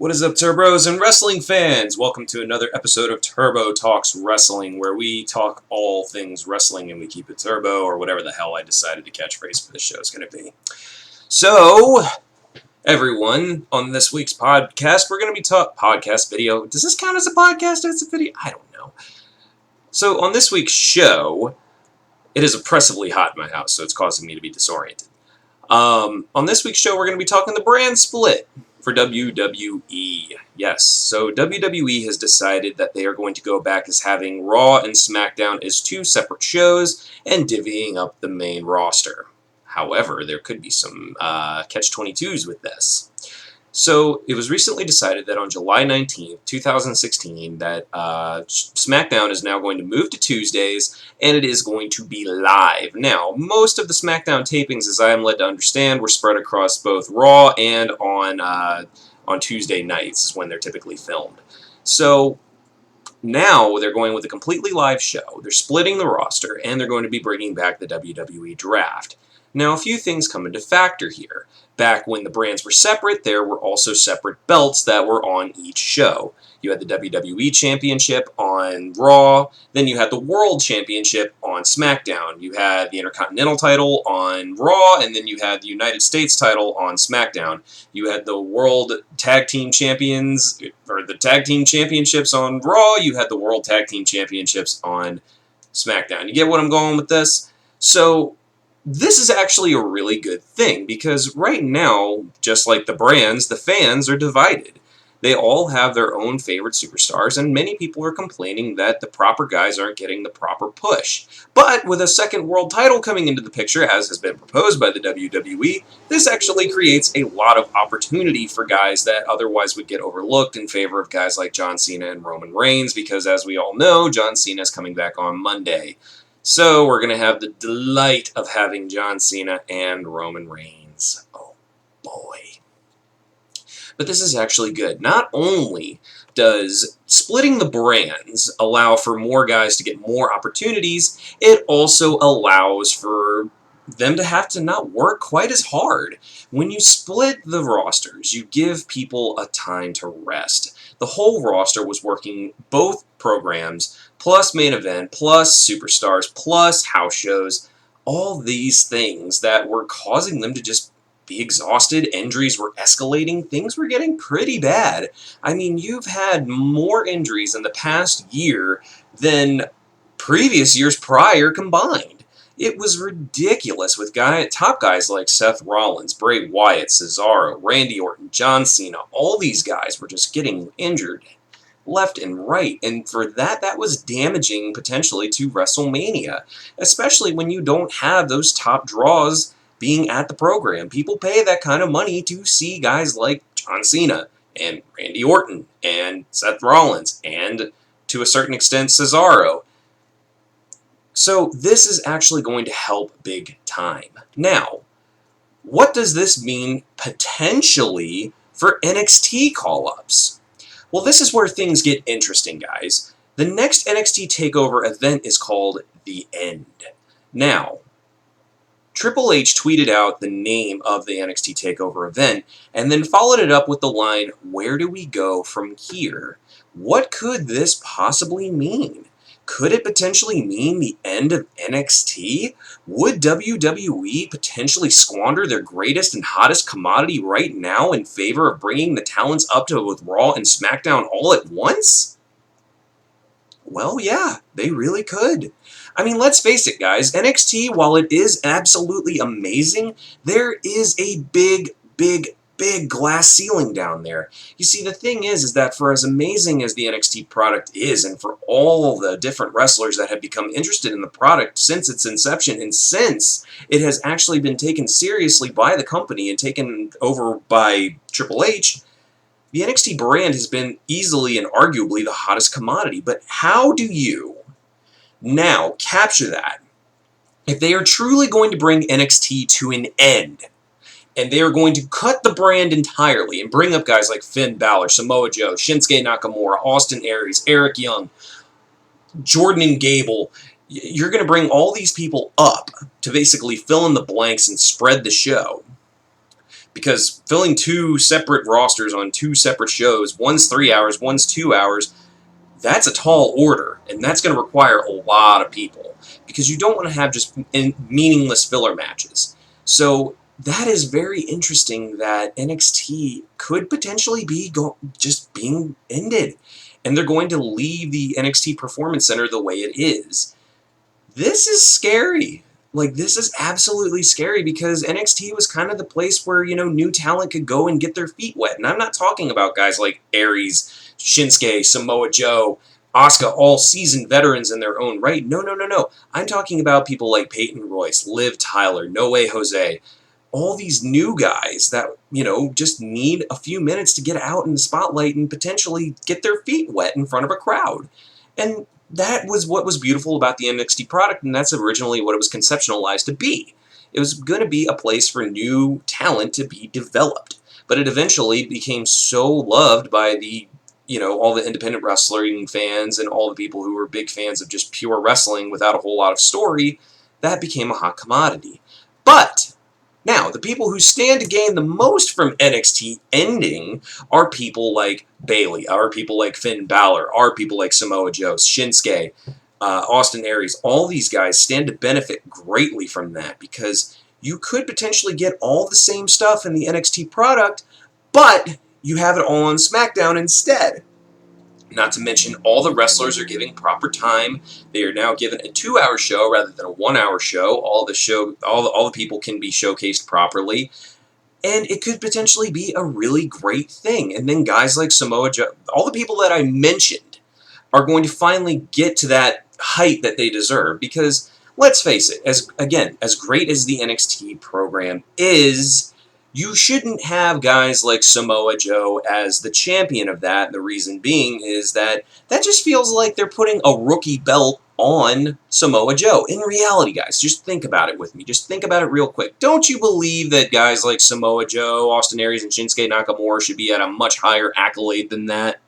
What is up, Turbos and wrestling fans? Welcome to another episode of Turbo Talks Wrestling, where we talk all things wrestling and we keep it turbo, or whatever the hell I decided the catchphrase for this show is going to be. So, everyone, on this week's podcast, we're going to be podcast video. Does this count as a podcast as a video? I don't know. So, on this week's show, it is oppressively hot in my house, so it's causing me to be disoriented. On this week's show, we're going to be talking the brand split for WWE. Yes, so WWE has decided that they are going to go back as having Raw and Smackdown as two separate shows and divvying up the main roster. However, there could be some catch-22s with this. So, it was recently decided that on July 19th, 2016, that SmackDown is now going to move to Tuesdays, and it is going to be live. Now, most of the SmackDown tapings, as I am led to understand, were spread across both Raw and on Tuesday nights, is when they're typically filmed. So, now they're going with a completely live show. They're splitting the roster, and they're going to be bringing back the WWE Draft. Now, a few things come into factor here. Back when the brands were separate, there were also separate belts that were on each show. You had the WWE Championship on Raw, then you had the World Championship on SmackDown. You had the Intercontinental title on Raw, and then you had the United States title on SmackDown. You had the World Tag Team Champions, or the Tag Team Championships on Raw. You had the World Tag Team Championships on SmackDown. You get what I'm going with this? So, this is actually a really good thing, because right now, just like the brands, the fans are divided. They all have their own favorite superstars, and many people are complaining that the proper guys aren't getting the proper push. But with a second world title coming into the picture, as has been proposed by the WWE, this actually creates a lot of opportunity for guys that otherwise would get overlooked in favor of guys like John Cena and Roman Reigns, because as we all know, John Cena is coming back on Monday. So we're going to have the delight of having John Cena and Roman Reigns. Oh, boy. But this is actually good. Not only does splitting the brands allow for more guys to get more opportunities, it also allows for them to have to not work quite as hard. When you split the rosters, you give people a time to rest. The whole roster was working both programs, plus main event, plus superstars, plus house shows, all these things that were causing them to just be exhausted. Injuries were escalating. Things were getting pretty bad. I mean, you've had more injuries in the past year than previous years prior combined. It was ridiculous with top guys like Seth Rollins, Bray Wyatt, Cesaro, Randy Orton, John Cena. All these guys were just getting injured left and right, and for that was damaging potentially to WrestleMania, especially when you don't have those top draws being at the program. People pay that kind of money to see guys like John Cena and Randy Orton and Seth Rollins and, to a certain extent, Cesaro. So this is actually going to help big time. Now, what does this mean potentially for NXT call-ups? Well, this is where things get interesting, guys. The next NXT Takeover event is called The End. Now, Triple H tweeted out the name of the NXT Takeover event, and then followed it up with the line, "Where do we go from here?" What could this possibly mean? Could it potentially mean the end of NXT? Would WWE potentially squander their greatest and hottest commodity right now in favor of bringing the talents up to with Raw and SmackDown all at once? Well, yeah, they really could. I mean, let's face it, guys. NXT, while it is absolutely amazing, there is a big glass ceiling down there. You see, the thing is that for as amazing as the NXT product is, and for all the different wrestlers that have become interested in the product since its inception, and since it has actually been taken seriously by the company and taken over by Triple H, the NXT brand has been easily and arguably the hottest commodity. But how do you now capture that if they are truly going to bring NXT to an end? And they are going to cut the brand entirely and bring up guys like Finn Balor, Samoa Joe, Shinsuke Nakamura, Austin Aries, Eric Young, Jordan and Gable. You're going to bring all these people up to basically fill in the blanks and spread the show. Because filling two separate rosters on two separate shows, one's 3 hours, one's 2 hours, that's a tall order, and that's going to require a lot of people, because you don't want to have just meaningless filler matches. So that is very interesting that NXT could potentially be just being ended, and they're going to leave the NXT Performance Center the way it is. This is scary. Like, this is absolutely scary, because NXT was kind of the place where, new talent could go and get their feet wet. And I'm not talking about guys like Aries, Shinsuke, Samoa Joe, Asuka, all seasoned veterans in their own right. No, no, no, no. I'm talking about people like Peyton Royce, Liv Tyler, No Way Jose, all these new guys that, just need a few minutes to get out in the spotlight and potentially get their feet wet in front of a crowd. And that was what was beautiful about the NXT product, and that's originally what it was conceptualized to be. It was going to be a place for new talent to be developed, but it eventually became so loved by the, all the independent wrestling fans and all the people who were big fans of just pure wrestling without a whole lot of story, that became a hot commodity. But now, the people who stand to gain the most from NXT ending are people like Bayley, are people like Finn Balor, are people like Samoa Joe, Shinsuke, Austin Aries. All these guys stand to benefit greatly from that, because you could potentially get all the same stuff in the NXT product, but you have it all on SmackDown instead. Not to mention, all the wrestlers are giving proper time. They are now given a 2-hour show rather than a 1-hour show. All the people can be showcased properly, and it could potentially be a really great thing. And then guys like Samoa Joe, all the people that I mentioned, are going to finally get to that height that they deserve. Because let's face it, as great as the NXT program is, you shouldn't have guys like Samoa Joe as the champion of that. The reason being is that just feels like they're putting a rookie belt on Samoa Joe. In reality, guys, just think about it with me. Just think about it real quick. Don't you believe that guys like Samoa Joe, Austin Aries, and Shinsuke Nakamura should be at a much higher accolade than that?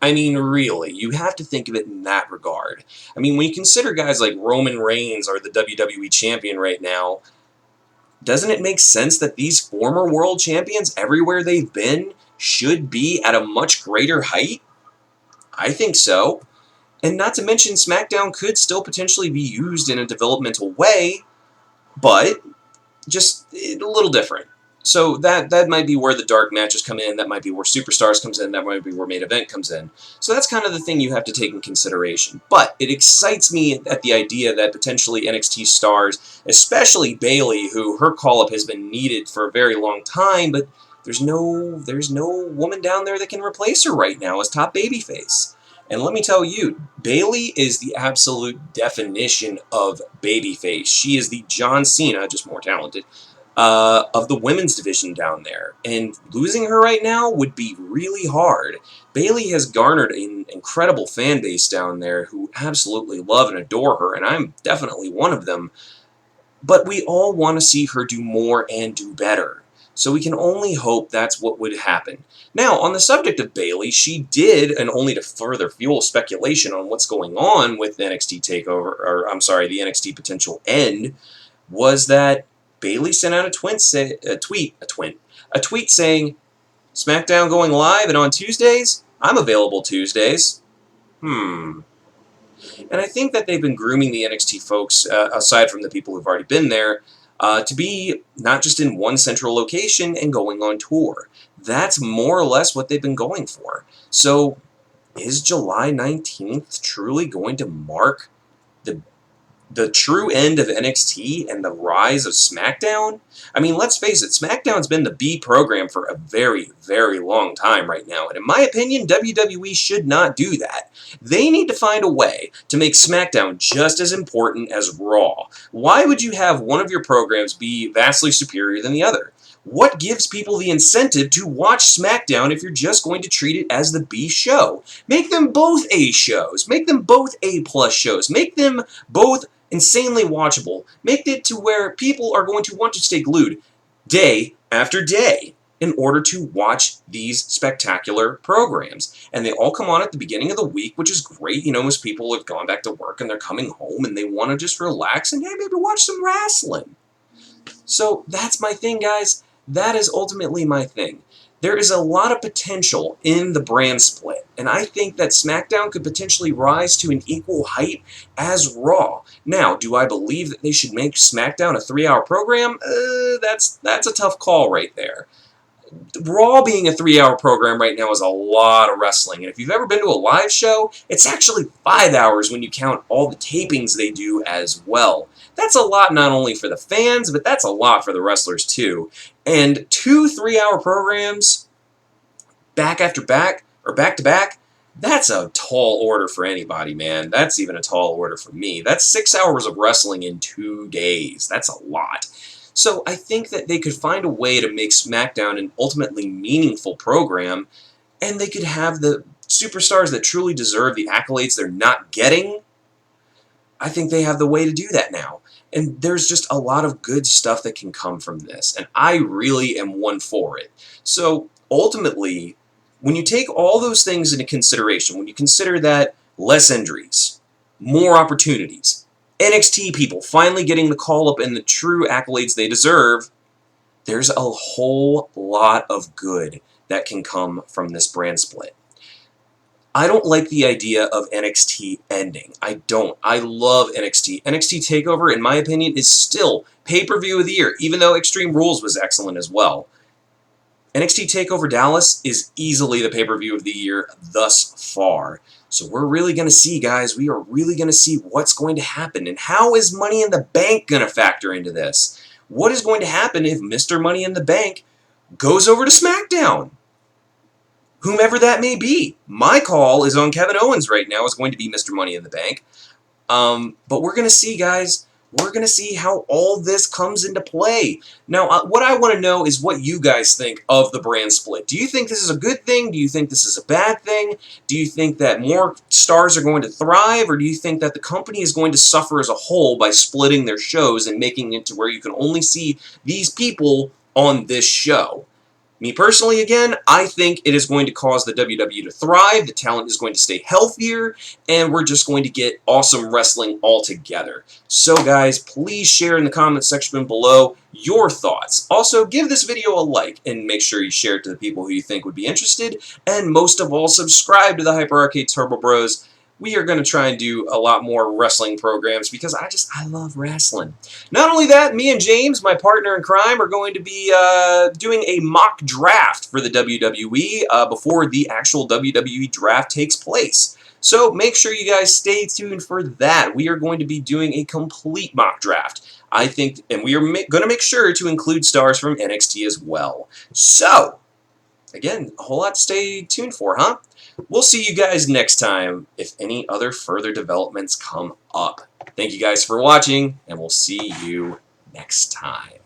I mean, really, you have to think of it in that regard. I mean, when you consider guys like Roman Reigns are the WWE champion right now, doesn't it make sense that these former world champions, everywhere they've been, should be at a much greater height? I think so. And not to mention, SmackDown could still potentially be used in a developmental way, but just a little different. So that might be where the dark matches come in, that might be where Superstars comes in, that might be where Main Event comes in. So that's kind of the thing you have to take in consideration. But it excites me at the idea that potentially NXT stars, especially Bayley, who her call-up has been needed for a very long time, but there's no woman down there that can replace her right now as top babyface. And let me tell you, Bayley is the absolute definition of babyface. She is the John Cena, just more talented, of the women's division down there. And losing her right now would be really hard. Bayley has garnered an incredible fan base down there who absolutely love and adore her, and I'm definitely one of them. But we all want to see her do more and do better. So we can only hope that's what would happen. Now, on the subject of Bayley, she did, and only to further fuel speculation on what's going on with the NXT Takeover, or I'm sorry, the NXT potential end, was that Bayley sent out a tweet saying, SmackDown going live and on Tuesdays? I'm available Tuesdays. And I think that they've been grooming the NXT folks, aside from the people who've already been there, to be not just in one central location and going on tour. That's more or less what they've been going for. So, is July 19th truly going to mark the true end of NXT and the rise of SmackDown? I mean, let's face it, SmackDown's been the B program for a very, very long time right now, and in my opinion, WWE should not do that. They need to find a way to make SmackDown just as important as Raw. Why would you have one of your programs be vastly superior than the other? What gives people the incentive to watch SmackDown if you're just going to treat it as the B show? Make them both A shows. Make them both A+ shows. Make them both insanely watchable. Make it to where people are going to want to stay glued day after day in order to watch these spectacular programs. And they all come on at the beginning of the week, which is great. As people have gone back to work and they're coming home and they want to just relax and, hey, maybe watch some wrestling. So that's my thing, guys. That is ultimately my thing. There is a lot of potential in the brand split, and I think that SmackDown could potentially rise to an equal height as Raw. Now, do I believe that they should make SmackDown a 3-hour program? That's a tough call right there. Raw being a 3-hour program right now is a lot of wrestling, and if you've ever been to a live show, it's actually 5 hours when you count all the tapings they do as well. That's a lot not only for the fans, but that's a lot for the wrestlers too. And 2 3-hour programs, back after back, or back to back, that's a tall order for anybody, man. That's even a tall order for me. That's 6 hours of wrestling in 2 days. That's a lot. So I think that they could find a way to make SmackDown an ultimately meaningful program, and they could have the superstars that truly deserve the accolades they're not getting. I think they have the way to do that now. And there's just a lot of good stuff that can come from this, and I really am one for it. So ultimately, when you take all those things into consideration, when you consider that less injuries, more opportunities, NXT people finally getting the call-up and the true accolades they deserve, there's a whole lot of good that can come from this brand split. I don't like the idea of NXT ending. I don't. I love NXT. NXT Takeover, in my opinion, is still pay-per-view of the year, even though Extreme Rules was excellent as well. NXT Takeover Dallas is easily the pay-per-view of the year thus far. So we're really going to see, guys, we are really going to see what's going to happen. And how is Money in the Bank going to factor into this? What is going to happen if Mr. Money in the Bank goes over to SmackDown? Whomever that may be. My call is on Kevin Owens right now. Is going to be Mr. Money in the Bank. But we're going to see, guys. We're going to see how all this comes into play. Now, what I want to know is what you guys think of the brand split. Do you think this is a good thing? Do you think this is a bad thing? Do you think that more stars are going to thrive? Or do you think that the company is going to suffer as a whole by splitting their shows and making it to where you can only see these people on this show? Me personally, again, I think it is going to cause the WWE to thrive, the talent is going to stay healthier, and we're just going to get awesome wrestling altogether. So guys, please share in the comment section below your thoughts. Also, give this video a like, and make sure you share it to the people who you think would be interested, and most of all, subscribe to the Hyper Arcade Turbo Bros. We are going to try and do a lot more wrestling programs because I love wrestling. Not only that, me and James, my partner in crime, are going to be doing a mock draft for the WWE before the actual WWE draft takes place. So make sure you guys stay tuned for that. We are going to be doing a complete mock draft. I think, and we are going to make sure to include stars from NXT as well. So, again, a whole lot to stay tuned for, huh? We'll see you guys next time if any other further developments come up. Thank you guys for watching, and we'll see you next time.